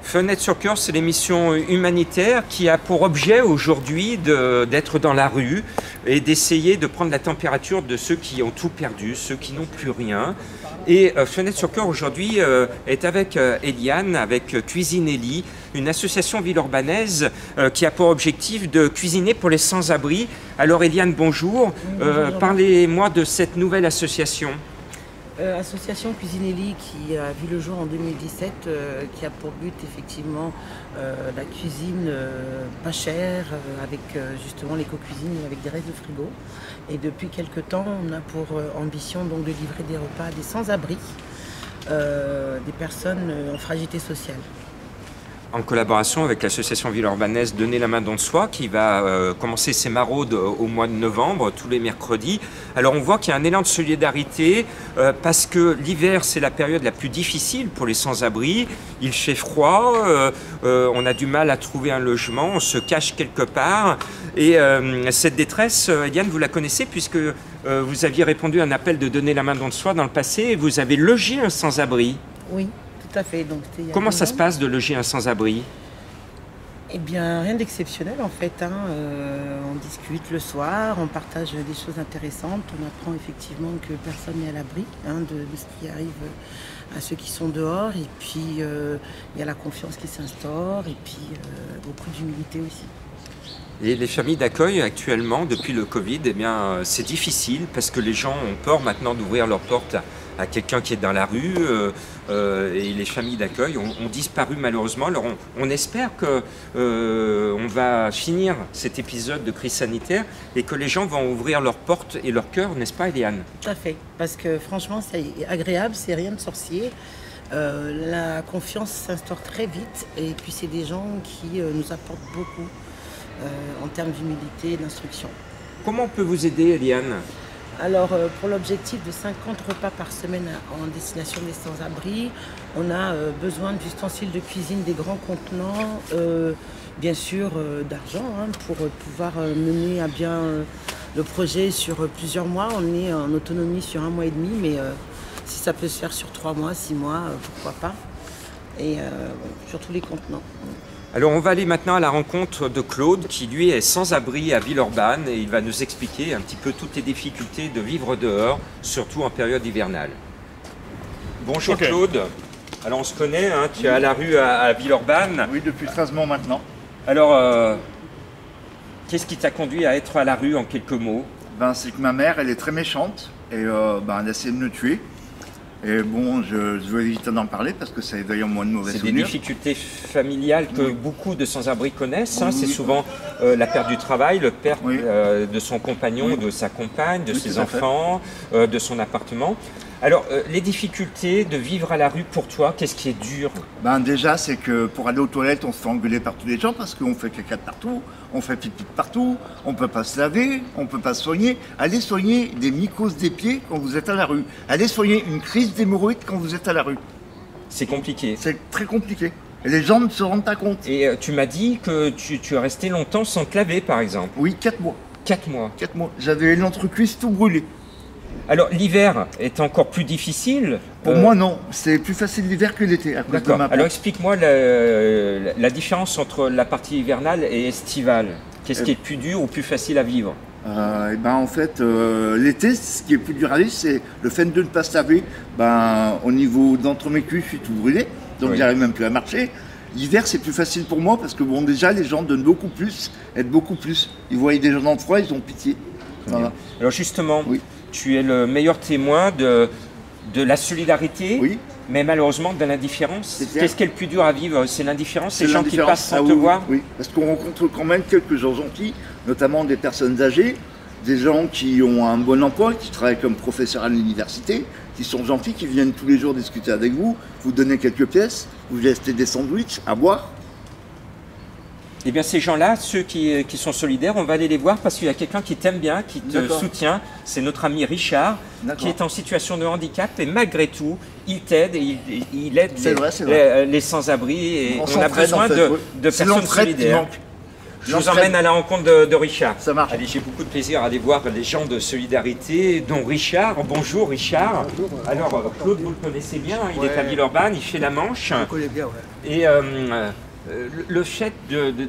Fenêtre sur cœur, c'est l'émission humanitaire qui a pour objet aujourd'hui d'être dans la rue et d'essayer de prendre la température de ceux qui ont tout perdu, ceux qui n'ont plus rien. Et Fenêtre sur cœur aujourd'hui est avec Eliane, avec Cuisine Ellie, une association villeurbannaise qui a pour objectif de cuisiner pour les sans-abri. Alors Eliane, bonjour. Bonjour. Parlez-moi de cette nouvelle association. Association Cuisine Ellie qui a vu le jour en 2017, qui a pour but effectivement la cuisine pas chère, avec justement l'éco-cuisine avec des restes de frigo. Et depuis quelques temps, on a pour ambition donc de livrer des repas à des sans-abri, des personnes en fragilité sociale. En collaboration avec l'association villeurbannaise Donner la main dans le soi qui va commencer ses maraudes au mois de novembre, tous les mercredis. Alors on voit qu'il y a un élan de solidarité parce que l'hiver c'est la période la plus difficile pour les sans-abri. Il fait froid, on a du mal à trouver un logement, on se cache quelque part. Et cette détresse, Eliane, vous la connaissez puisque vous aviez répondu à un appel de Donner la main dans le soi dans le passé et vous avez logé un sans-abri. Oui. Tout à fait. Donc, comment ça se passe de loger un sans-abri? Eh bien, rien d'exceptionnel en fait. On discute le soir, on partage des choses intéressantes, on apprend effectivement que personne n'est à l'abri de ce qui arrive à ceux qui sont dehors. Et puis, il y a la confiance qui s'instaure et puis beaucoup d'humilité aussi. Et les familles d'accueil actuellement, depuis le Covid, eh bien, c'est difficile parce que les gens ont peur maintenant d'ouvrir leurs portes à quelqu'un qui est dans la rue et les familles d'accueil ont disparu malheureusement. Alors on espère que on va finir cet épisode de crise sanitaire et que les gens vont ouvrir leurs portes et leur cœur, n'est-ce pas Eliane? Tout à fait, parce que franchement c'est agréable, c'est rien de sorcier. La confiance s'instaure très vite et puis c'est des gens qui nous apportent beaucoup en termes d'humilité et d'instruction. Comment on peut vous aider Eliane? Alors, pour l'objectif de 50 repas par semaine en destination des sans-abri, on a besoin d'ustensiles de cuisine, des grands contenants, bien sûr d'argent pour pouvoir mener à bien le projet sur plusieurs mois. On est en autonomie sur 1 mois et demi, mais si ça peut se faire sur 3 mois, 6 mois, pourquoi pas. Et sur tous les contenants. Alors on va aller maintenant à la rencontre de Claude qui lui est sans-abri à Villeurbanne et il va nous expliquer un petit peu toutes les difficultés de vivre dehors, surtout en période hivernale. Bonjour okay. Claude, alors on se connaît, tu es à la rue à Villeurbanne. Oui, depuis 13 mois maintenant. Alors, qu'est-ce qui t'a conduit à être à la rue en quelques mots? C'est que ma mère, elle est très méchante et elle a essayé de me tuer. Et bon, je veux éviter d'en parler parce que ça éveille en moi de mauvais souvenirs. C'est des difficultés familiales que beaucoup de sans-abri connaissent. C'est souvent la perte du travail, le perte de son compagnon, de sa compagne, de ses enfants, de son appartement. Alors, les difficultés de vivre à la rue pour toi, qu'est-ce qui est dur? Déjà, c'est que pour aller aux toilettes, on se fait engueuler par tous les gens parce qu'on fait caca de partout, on fait pipi de partout, on ne peut pas se laver, on ne peut pas se soigner. Allez soigner des mycoses des pieds quand vous êtes à la rue. Allez soigner une crise d'hémorroïdes quand vous êtes à la rue. C'est compliqué. C'est très compliqué. Et les gens ne se rendent pas compte. Et tu m'as dit que tu es resté longtemps sans te laver, par exemple. Oui, 4 mois. 4 mois. 4 mois. J'avais l'entrecuisse tout brûlé. Alors l'hiver est encore plus difficile? Pour moi non, c'est plus facile l'hiver que l'été. D'accord, alors explique-moi la différence entre la partie hivernale et estivale. Qu'est-ce qui est plus dur ou plus facile à vivre? En fait, l'été, ce qui est plus dur à vivre, c'est le fait de ne pas se laver. Au niveau d'entre mes cuisses, je suis tout brûlé, donc j'arrive même plus à marcher. L'hiver, c'est plus facile pour moi parce que déjà, les gens donnent beaucoup plus, aident beaucoup plus. Ils voient des gens dans le froid, ils ont pitié. Voilà. Alors justement, tu es le meilleur témoin de la solidarité, mais malheureusement de l'indifférence. Qu'est-ce qui est le plus dur à vivre? C'est l'indifférence, les gens qui passent sans te voir? Oui, parce qu'on rencontre quand même quelques gens gentils, notamment des personnes âgées, des gens qui ont un bon emploi, qui travaillent comme professeurs à l'université, qui sont gentils, qui viennent tous les jours discuter avec vous, vous donner quelques pièces, vous achetez des sandwichs à boire. Eh bien ces gens-là, ceux qui sont solidaires, on va aller les voir parce qu'il y a quelqu'un qui t'aime bien, qui te soutient. C'est notre ami Richard, qui est en situation de handicap et malgré tout, il t'aide et il aide les sans-abri et on a besoin de personnes solidaires. Je vous emmène à la rencontre de Richard. Ça marche. Allez, j'ai beaucoup de plaisir à aller voir les gens de solidarité, dont Richard. Bonjour Richard. Bonjour. Alors Claude, vous le connaissez bien, il est à Villeurbanne, il fait la Manche. Je connais bien, ouais. Et le fait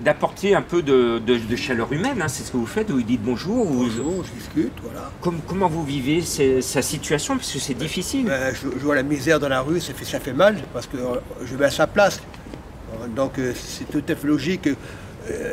d'apporter un peu de chaleur humaine, hein, c'est ce que vous faites, vous dites bonjour. Bonjour, je discute, voilà. Comment vous vivez sa situation, parce que c'est difficile. Ben, je vois la misère dans la rue, ça fait mal, parce que je vais à sa place. Donc c'est tout à fait logique.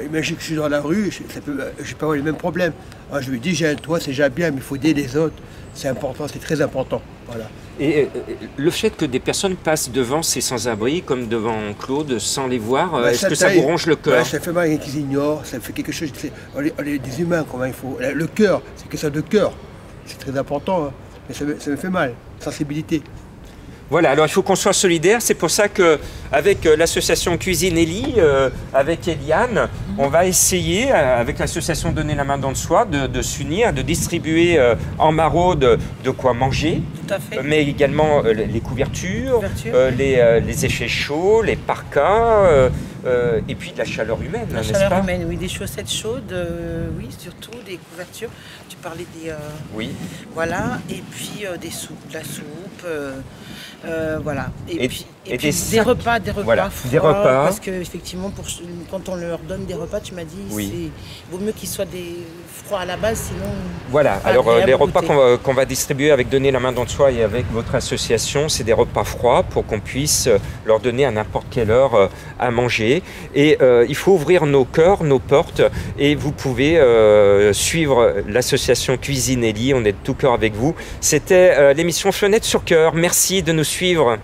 Imagine que je suis dans la rue, je peux avoir les mêmes problèmes. Alors, je lui dis, j'ai un toit, c'est déjà bien, mais il faut aider les autres. C'est important, c'est très important. Voilà. Et le fait que des personnes passent devant ces sans-abri, comme devant Claude, sans les voir, est-ce que ça vous ronge le cœur? Ça fait mal qu'ils ignorent, ça fait quelque chose. On est des humains, comment il faut. Le cœur, c'est que ça de cœur. C'est très important, hein. Mais ça me fait mal. Sensibilité. Voilà, alors il faut qu'on soit solidaire, c'est pour ça qu'avec l'association Cuisine Elie, avec Eliane, on va essayer, avec l'association Donner la main dans le soi, de s'unir, de distribuer en maraude de quoi manger, Tout à fait. mais également les couvertures, les effets chauds, les parkas, et puis de la chaleur humaine, La n'est-ce chaleur pas? humaine, oui, des chaussettes chaudes, oui, surtout des couvertures. Tu parlais des... Oui. Voilà, et puis des soupes, de la soupe, voilà. Et Puis des des sacs. repas Voilà, froids, des repas. parce que effectivement, quand on leur donne des repas, tu m'as dit, Oui. il vaut mieux qu'ils soient des froids à la base, sinon... Voilà, pas alors agréable les à repas goûter. qu'on va distribuer avec Donner la main dans le soi et avec votre association, c'est des repas froids pour qu'on puisse leur donner à n'importe quelle heure à manger. Et il faut ouvrir nos cœurs, nos portes, et vous pouvez suivre l'association Cuisine Elie, on est de tout cœur avec vous. C'était l'émission Fenêtre sur Cœur, merci de nous suivre.